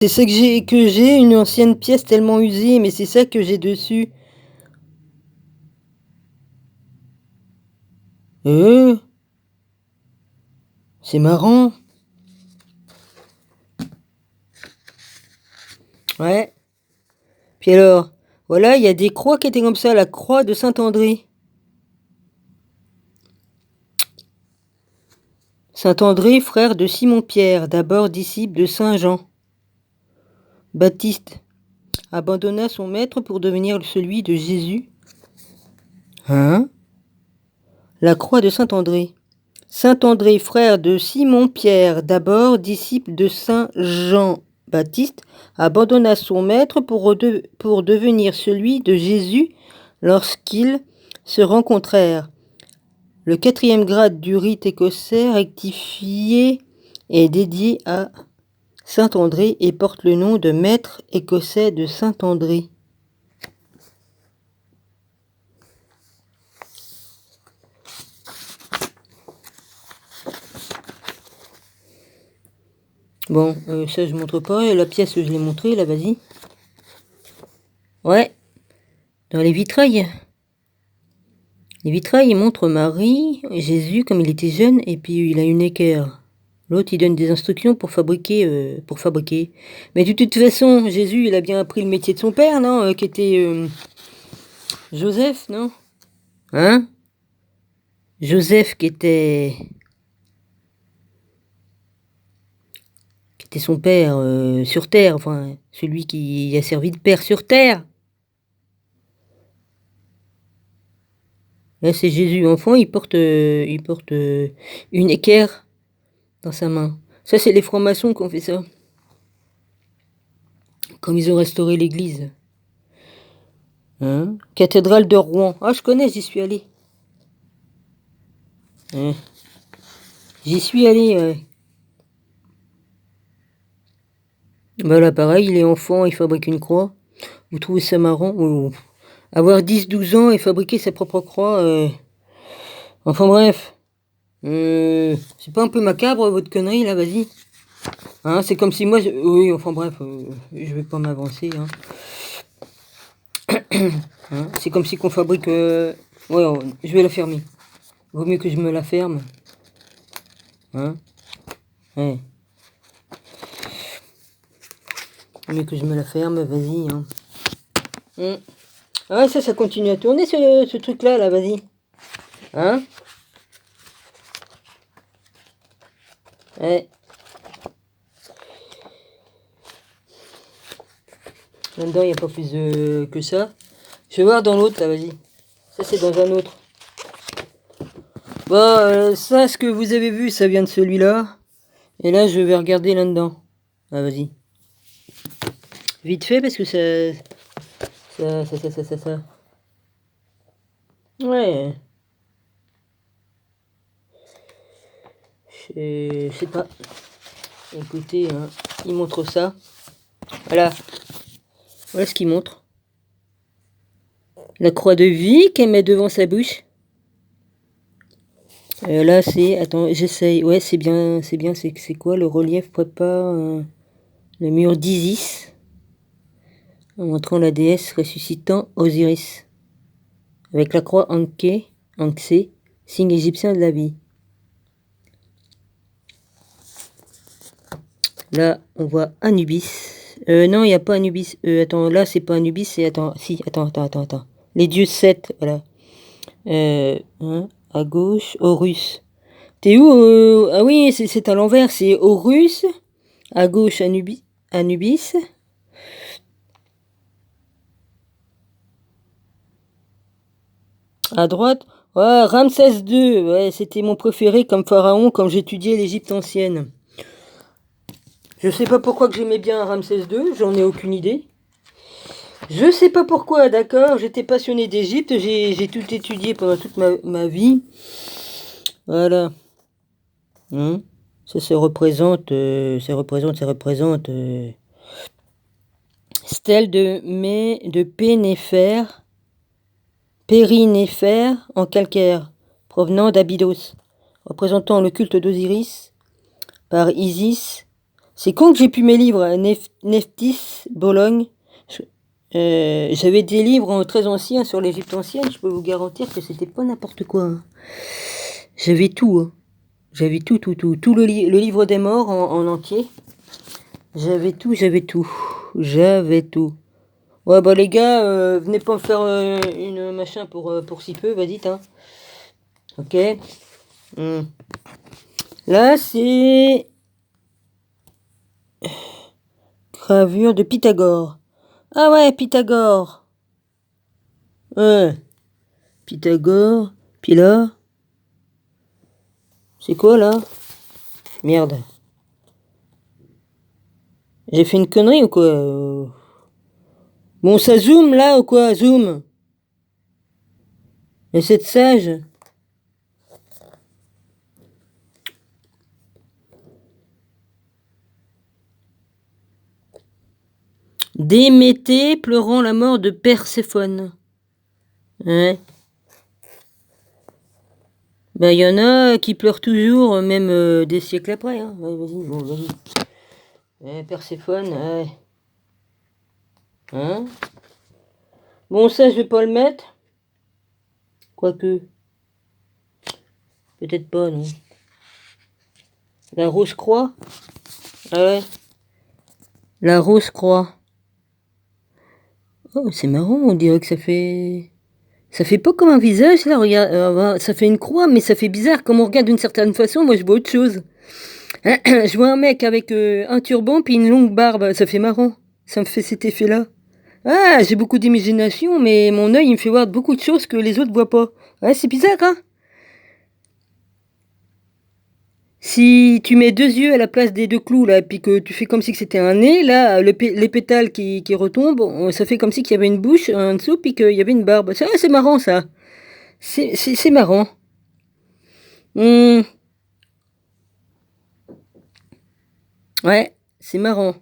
C'est ça que j'ai une ancienne pièce tellement usée, mais c'est ça que j'ai dessus. Euh, c'est marrant. Ouais. Puis alors, voilà, il y a des croix qui étaient comme ça, la croix de Saint-André. Saint-André, frère de Simon-Pierre, d'abord disciple de Saint Jean. Baptiste abandonna son maître pour devenir celui de Jésus. Hein? La croix de Saint-André. Saint-André, frère de Simon-Pierre, d'abord disciple de Saint Jean-Baptiste, abandonna son maître pour devenir celui de Jésus lorsqu'ils se rencontrèrent. Le 4e grade du rite écossais rectifié est dédié à Saint André et porte le nom de maître écossais de Saint André. Bon, ça je montre pas. La pièce je l'ai montrée, là, vas-y. Ouais, dans les vitrailles. Les vitrailles, ils montrent Marie, Jésus, comme il était jeune, et puis il a une équerre. L'autre, il donne des instructions pour fabriquer. Mais de toute façon, Jésus, il a bien appris le métier de son père, non? Qui était Joseph, non? Hein? Joseph qui était son père sur terre, enfin, celui qui a servi de père sur terre. Là, c'est Jésus enfant, il porte une équerre dans sa main. Ça, c'est les francs-maçons qui ont fait ça. Comme ils ont restauré l'église. Hein? Cathédrale de Rouen. Ah, je connais, j'y suis allé. Hein? J'y suis allé, ouais. Bah là, pareil, il est enfant, il fabrique une croix. Vous trouvez ça marrant? Avoir 10-12 ans et fabriquer sa propre croix. Enfin bref. C'est pas un peu macabre votre connerie là, vas-y. Hein, c'est comme si moi... Oui, enfin bref, je vais pas m'avancer. Hein. Hein, c'est comme si qu'on fabrique... Ouais, je vais la fermer. Vaut mieux que je me la ferme. Hein? Ouais. Vaut mieux que je me la ferme, vas-y. Hein. Ah, ça continue à tourner ce truc-là, là, vas-y. Hein? Ouais. Là-dedans, il n'y a pas plus que ça. Je vais voir dans l'autre, là, vas-y. Ça, c'est dans un autre. Bon, ça, ce que vous avez vu, ça vient de celui-là. Et là, je vais regarder là-dedans. Ah, vas-y. Vite fait, parce que ça. Ouais. Je sais pas. Écoutez, hein, il montre ça. Voilà. Voilà ce qu'il montre. La croix de vie qu'elle met devant sa bouche. Là, c'est... Attends, j'essaye. Ouais, c'est bien. C'est quoi le relief prépare le mur d'Isis en montrant la déesse ressuscitant Osiris. Avec la croix Ankhé, signe égyptien de la vie. Là, on voit Anubis. Non, il n'y a pas Anubis. Attends, là, c'est pas Anubis, c'est... Attends, si, attends. Les dieux 7, voilà. À gauche, Horus. T'es où Ah oui, c'est à l'envers, c'est Horus. À gauche, Anubis. À droite, ouais, Ramsès II. Ouais, c'était mon préféré comme pharaon quand j'étudiais l'Égypte ancienne. Je sais pas pourquoi que j'aimais bien Ramsès II, j'en ai aucune idée. Je sais pas pourquoi, d'accord, j'étais passionné d'Égypte, j'ai tout étudié pendant toute ma vie. Voilà. Hein, ça représente. Stèle de Périnéfer en calcaire, provenant d'Abydos, représentant le culte d'Osiris par Isis, C'est quand que j'ai pu mes livres à Neftis, Bologne. J'avais des livres très anciens sur l'Égypte ancienne. Je peux vous garantir que c'était pas n'importe quoi, hein. J'avais tout, hein. J'avais tout. Tout le livre des morts en entier. J'avais tout. Ouais, bah les gars, venez pas me faire une machin pour si peu, vas-y, hein. Ok. Là, c'est gravure de Pythagore. Ah ouais, Pythagore. Ouais. Pythagore. Puis là, c'est quoi là? Merde. J'ai fait une connerie ou quoi? Bon, ça zoome là ou quoi? Zoom. Et c'est sage. Déméter pleurant la mort de Perséphone. Ouais. Bah, y en a qui pleurent toujours, même des siècles après, hein. Ouais, vas-y, bon, vas-y. Perséphone, ouais. Hein? Bon, ça, je vais pas le mettre. Quoique. Peut-être pas, non. La Rose-Croix? Ah ouais. La Rose-Croix. Oh, c'est marrant, on dirait que ça fait... Ça fait pas comme un visage, là, regarde. Ça fait une croix, mais ça fait bizarre. Comme on regarde d'une certaine façon, moi, je vois autre chose. Je vois un mec avec un turban puis une longue barbe. Ça fait marrant. Ça me fait cet effet-là. Ah, j'ai beaucoup d'imagination, mais mon œil, il me fait voir beaucoup de choses que les autres voient pas. Ouais, c'est bizarre, hein? Si tu mets deux yeux à la place des deux clous, là, puis que tu fais comme si que c'était un nez, là, les pétales qui retombent, ça fait comme si qu'il y avait une bouche en dessous, puis qu'il y avait une barbe. Ça, c'est marrant, ça. C'est marrant. Hmm, ouais, c'est marrant.